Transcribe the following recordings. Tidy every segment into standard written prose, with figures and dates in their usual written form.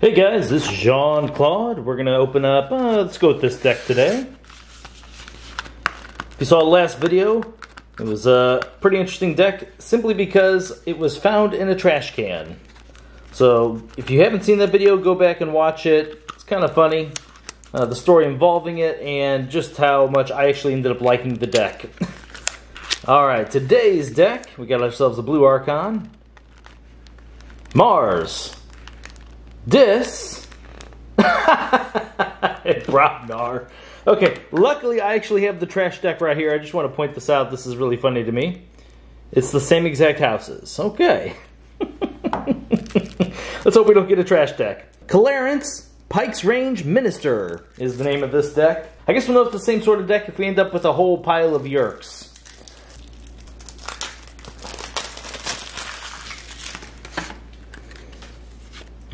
Hey guys, this is Jean-Claude. We're going to open up, let's go with this deck today. If you saw the last video, it was a pretty interesting deck simply because it was found in a trash can. So if you haven't seen that video, go back and watch it. It's kind of funny, the story involving it and just how much I actually ended up liking the deck. Alright, today's deck, we got ourselves a blue Archon, Mars, Dis, Brobnar. Okay, luckily I actually have the trash deck right here. I just want to point this out. This is really funny to me. It's the same exact houses. Okay. Let's hope we don't get a trash deck. Clarence, Pike's Range Minister is the name of this deck. I guess we'll know it's the same sort of deck if we end up with a whole pile of Yerks.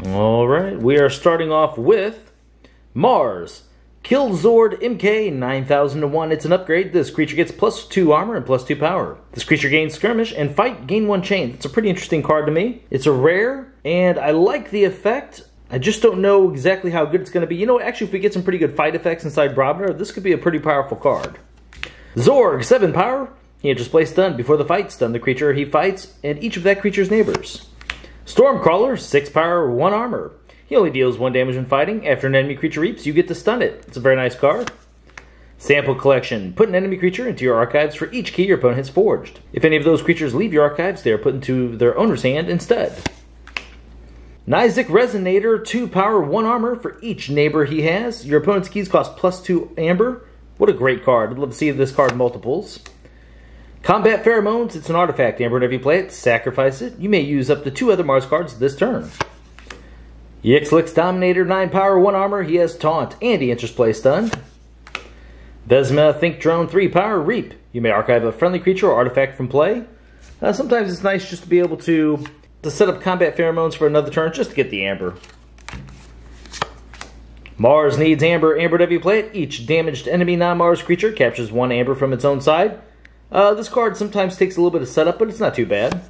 Alright, we are starting off with Mars. Kill Zord MK 9001. It's an upgrade. This creature gets +2 armor and +2 power. This creature gains skirmish and fight, gain 1 chain. It's a pretty interesting card to me. It's a rare, and I like the effect. I just don't know exactly how good it's going to be. You know, actually, if we get some pretty good fight effects inside Brobnar, this could be a pretty powerful card. Zorg, 7 power. He enters play stun before the fight. Stun the creature he fights and each of that creature's neighbors. Stormcrawler, 6 power, 1 armor. He only deals 1 damage when fighting. After an enemy creature reaps, you get to stun it. It's a very nice card. Sample Collection. Put an enemy creature into your archives for each key your opponent has forged. If any of those creatures leave your archives, they are put into their owner's hand instead. Nizik Resonator, 2 power, 1 armor for each neighbor he has. Your opponent's keys cost +2 amber. What a great card. I'd love to see this card multiples. Combat Pheromones, it's an artifact. Amber, whenever you play it, sacrifice it. You may use up to 2 other Mars cards this turn. Yixlix Dominator, 9 power, 1 armor. He has Taunt, and he enters play stunned. Vesma Think Drone, 3 power, Reap. You may archive a friendly creature or artifact from play. Sometimes it's nice just to be able to set up Combat Pheromones for another turn, just to get the Amber. Mars needs Amber. Amber, whenever you play it, each damaged enemy non-Mars creature captures 1 Amber from its own side. This card sometimes takes a little bit of setup, but it's not too bad.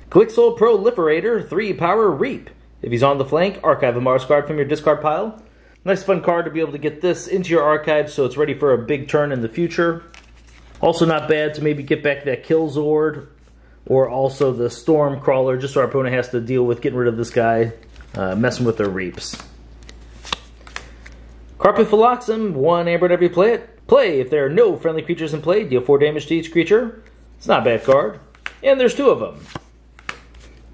Glixol Proliferator, 3 power, Reap. If he's on the flank, archive a Mars card from your discard pile. Nice fun card to be able to get this into your archive so it's ready for a big turn in the future. Also not bad to maybe get back that Kill Zord or also the Stormcrawler, just so our opponent has to deal with getting rid of this guy, messing with their Reaps. Carpophyloxum, 1 amber whenever you play it. Play. If there are no friendly creatures in play, deal 4 damage to each creature. It's not a bad card. And there's 2 of them.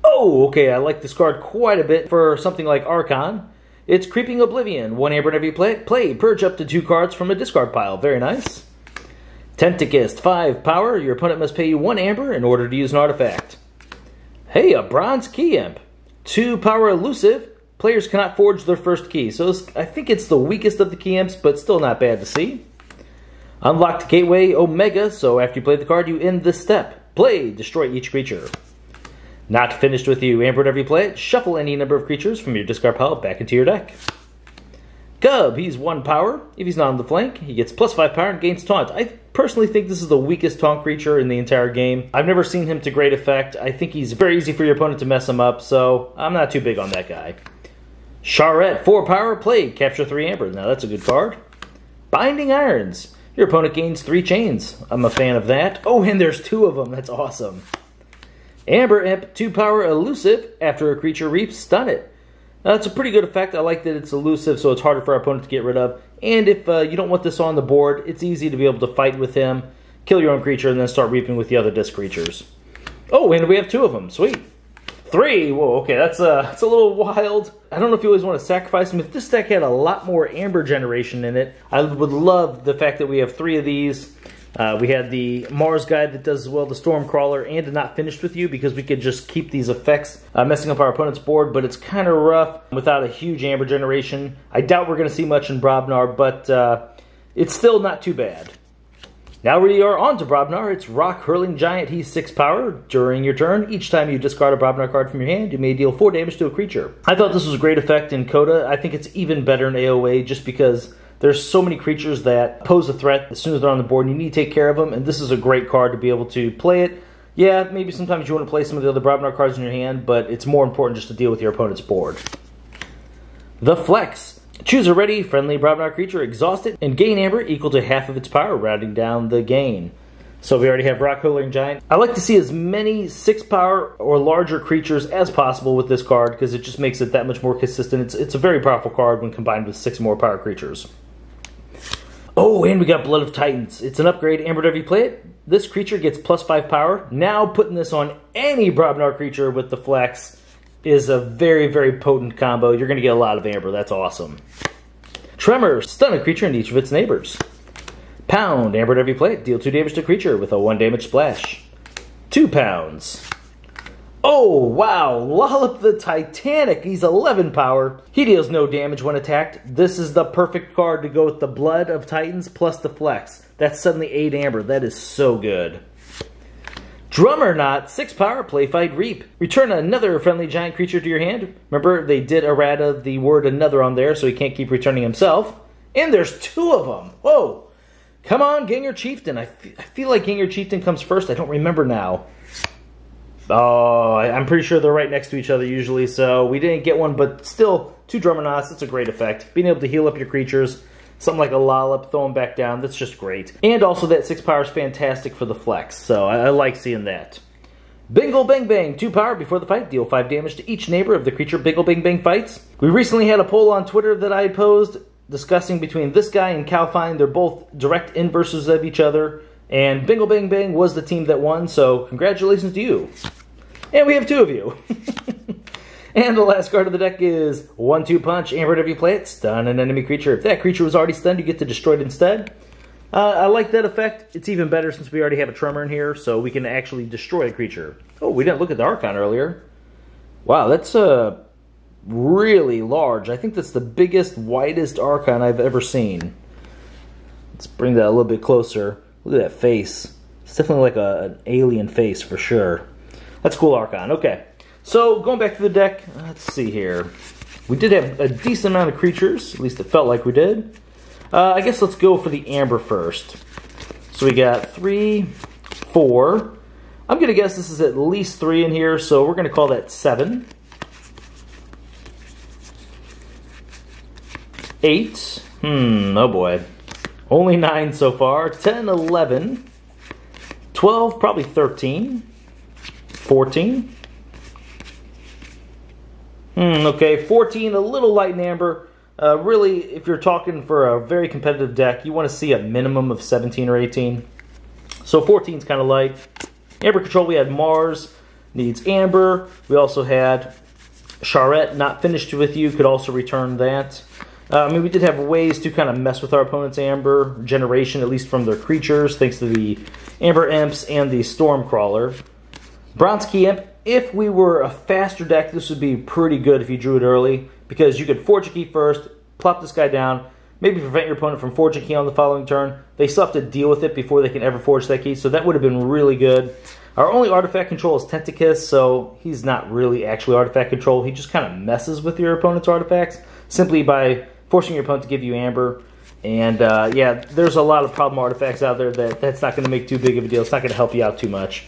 Oh, okay, I like this card quite a bit for something like Archon. It's Creeping Oblivion. 1 amber whenever you play it. Play. Purge up to 2 cards from a discard pile. Very nice. Tentacist, 5 power. Your opponent must pay you 1 amber in order to use an artifact. Hey, a Bronze Key Imp. 2 power elusive. Players cannot forge their first key. So I think it's the weakest of the key imps, but still not bad to see. Unlocked Gateway Omega, so after you play the card, you end this step. Play, destroy each creature. Not finished with you. Amber, whenever you play it, shuffle any number of creatures from your discard pile back into your deck. Gub, he's 1 power. If he's not on the flank, he gets +5 power and gains Taunt. I personally think this is the weakest Taunt creature in the entire game. I've never seen him to great effect. I think he's very easy for your opponent to mess him up, so I'm not too big on that guy. Charette, 4 power, play, capture 3 amber. Now that's a good card. Binding Irons. Your opponent gains 3 chains. I'm a fan of that. Oh, and there's 2 of them. That's awesome. Amber Imp, 2 power, elusive. After a creature reaps, stun it. That's a pretty good effect. I like that it's elusive, so it's harder for our opponent to get rid of. And if you don't want this on the board, it's easy to be able to fight with him, kill your own creature, and then start reaping with the other disc creatures. Oh, and we have 2 of them. Sweet. 3. Whoa, okay, that's a little wild. I don't know if you always want to sacrifice them. If this deck had a lot more amber generation in it, I would love the fact that we have 3 of these. We had the Mars guy that does, well, the Stormcrawler and Not Finished With You, because we could just keep these effects messing up our opponent's board, but it's kind of rough without a huge amber generation. I doubt we're going to see much in Brobnar, but it's still not too bad. Now we are on to Brobnar. It's Rock Hurling Giant. He's 6 power. During your turn, each time you discard a Brobnar card from your hand, you may deal 4 damage to a creature. I thought this was a great effect in Coda. I think it's even better in AOA just because there's so many creatures that pose a threat as soon as they're on the board, and you need to take care of them, and this is a great card to be able to play it. Yeah, maybe sometimes you want to play some of the other Brobnar cards in your hand, but it's more important just to deal with your opponent's board. The Flex. Choose a ready, friendly Brobnar creature, exhaust it, and gain amber equal to half of its power, rounding down the gain. So we already have Rock Hurling Giant. I like to see as many 6 power or larger creatures as possible with this card because it just makes it that much more consistent. It's a very powerful card when combined with 6 more power creatures. Oh, and we got Blood of Titans. It's an upgrade. Amber whenever you play it, this creature gets +5 power. Now putting this on any Brobnar creature with the Flex is a very, very potent combo. You're going to get a lot of amber. That's awesome. Tremor. Stun a creature and each of its neighbors. Pound. Amber whenever you play it, deal 2 damage to creature with a 1 damage splash. 2 pounds. Oh, wow. Lollop the Titanic. He's 11 power. He deals no damage when attacked. This is the perfect card to go with the Blood of Titans plus the Flex. That's suddenly 8 amber. That is so good. Drummer Knot, 6 power, play, fight, reap. Return another friendly giant creature to your hand. Remember, they did errata the word another on there, so he can't keep returning himself. And there's 2 of them. Whoa. Come on, Ganger Chieftain. I feel like Ganger Chieftain comes first. I don't remember now. Oh, I'm pretty sure they're right next to each other usually, so we didn't get one, but still, 2 Drummer Knots, that's a great effect. Being able to heal up your creatures, something like a Lollop, throw them back down, that's just great. And also that 6 power is fantastic for the Flex, so I like seeing that. Bingle Bang Bang, 2 power before the fight, deal 5 damage to each neighbor of the creature Bingle Bang Bang fights. We recently had a poll on Twitter that I posed discussing between this guy and Calfine. They're both direct inverses of each other, and Bingle Bang Bang was the team that won, so congratulations to you. And we have 2 of you. And the last card of the deck is 1-2 Punch. Amber whenever you play it, stun an enemy creature. If that creature was already stunned, you get to destroy it instead. I like that effect. It's even better since we already have a Tremor in here, so we can actually destroy a creature. Oh, we didn't look at the Archon earlier. Wow, that's really large. I think that's the biggest, widest Archon I've ever seen. Let's bring that a little bit closer. Look at that face. It's definitely like an alien face for sure. That's cool Archon. Okay, so going back to the deck, let's see here. We did have a decent amount of creatures, at least it felt like we did. I guess let's go for the Amber first. So we got 3, 4. I'm going to guess this is at least 3 in here, so we're going to call that 7. 8. Oh boy. Only 9 so far. 10, 11. 12, probably 13. 14. Okay, 14, a little light in amber. Really, if you're talking for a very competitive deck, you want to see a minimum of 17 or 18. So 14 is kind of light. Amber control, we had Mars, needs amber. We also had Charette, not finished with you, could also return that. I mean, we did have ways to kind of mess with our opponent's amber generation, at least from their creatures, thanks to the Amber Imps and the Stormcrawler. Bronze-Key Imp, if we were a faster deck, this would be pretty good if you drew it early, because you could forge a key first, plop this guy down, maybe prevent your opponent from forging a key on the following turn. They still have to deal with it before they can ever forge that key, so that would have been really good. Our only artifact control is Tentacus, so he's not really actually artifact control. He just kind of messes with your opponent's artifacts, simply by forcing your opponent to give you amber. And yeah, there's a lot of problem artifacts out there that's not going to make too big of a deal. It's not going to help you out too much.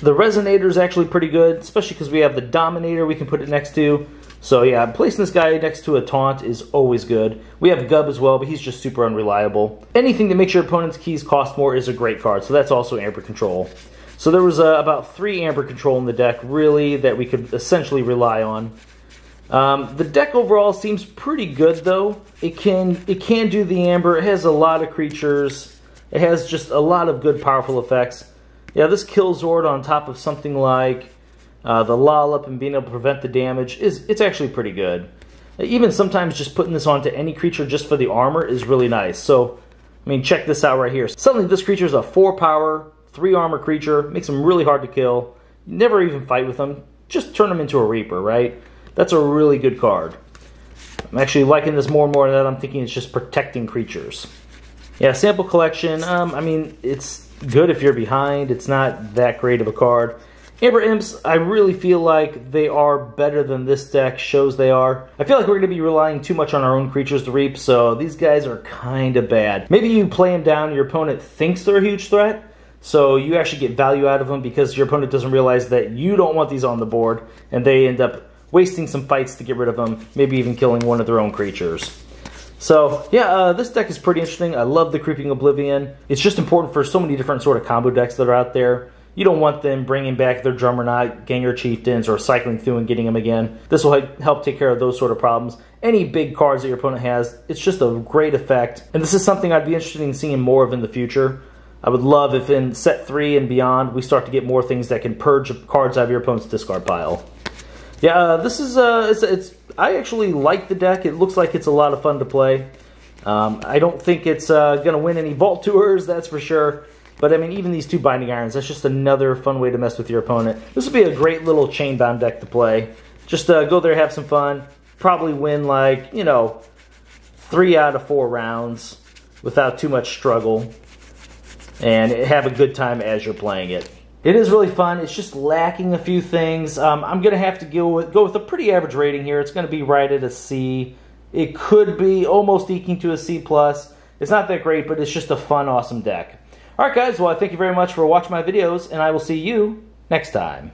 The Resonator is actually pretty good, especially because we have the Dominator we can put it next to. So yeah, placing this guy next to a Taunt is always good. We have Gub as well, but he's just super unreliable. Anything that makes your opponent's keys cost more is a great card, so that's also Amber Control. So there was about 3 Amber Control in the deck, really, that we could essentially rely on. The deck overall seems pretty good, though. It can do the Amber. It has a lot of creatures. It has just a lot of good, powerful effects. Yeah, this Kill Zord on top of something like the Lollop and being able to prevent the damage, it's actually pretty good. Even sometimes just putting this onto any creature just for the armor is really nice. So, I mean, check this out right here. Suddenly this creature is a 4 power, 3 armor creature, makes him really hard to kill. You never even fight with him. Just turn him into a Reaper, right? That's a really good card. I'm actually liking this more and more than I'm thinking it's just protecting creatures. Yeah, sample collection, I mean, it's good if you're behind. It's not that great of a card. Amber Imps, I really feel like they are better than this deck shows they are. I feel like we're going to be relying too much on our own creatures to reap, so these guys are kind of bad. Maybe you play them down, your opponent thinks they're a huge threat, so you actually get value out of them because your opponent doesn't realize that you don't want these on the board, and they end up wasting some fights to get rid of them, maybe even killing one of their own creatures. So, yeah, this deck is pretty interesting. I love the Creeping Oblivion. It's just important for so many different sort of combo decks that are out there. You don't want them bringing back their Drummerknight, Ganger Chieftains, or cycling through and getting them again. This will help take care of those sort of problems. Any big cards that your opponent has, it's just a great effect. And this is something I'd be interested in seeing more of in the future. I would love if in set 3 and beyond, we start to get more things that can purge cards out of your opponent's discard pile. Yeah, this is, I actually like the deck. It looks like it's a lot of fun to play. I don't think it's going to win any Vault Tours, that's for sure. But, I mean, even these 2 Binding Irons, that's just another fun way to mess with your opponent. This would be a great little Chainbound deck to play. Just go there, have some fun. Probably win, like, you know, 3 out of 4 rounds without too much struggle. And have a good time as you're playing it. It is really fun. It's just lacking a few things. I'm going to have to go with a pretty average rating here. It's going to be right at a C. It could be almost eking to a C+. It's not that great, but it's just a fun, awesome deck. Alright guys, well I thank you very much for watching my videos, and I will see you next time.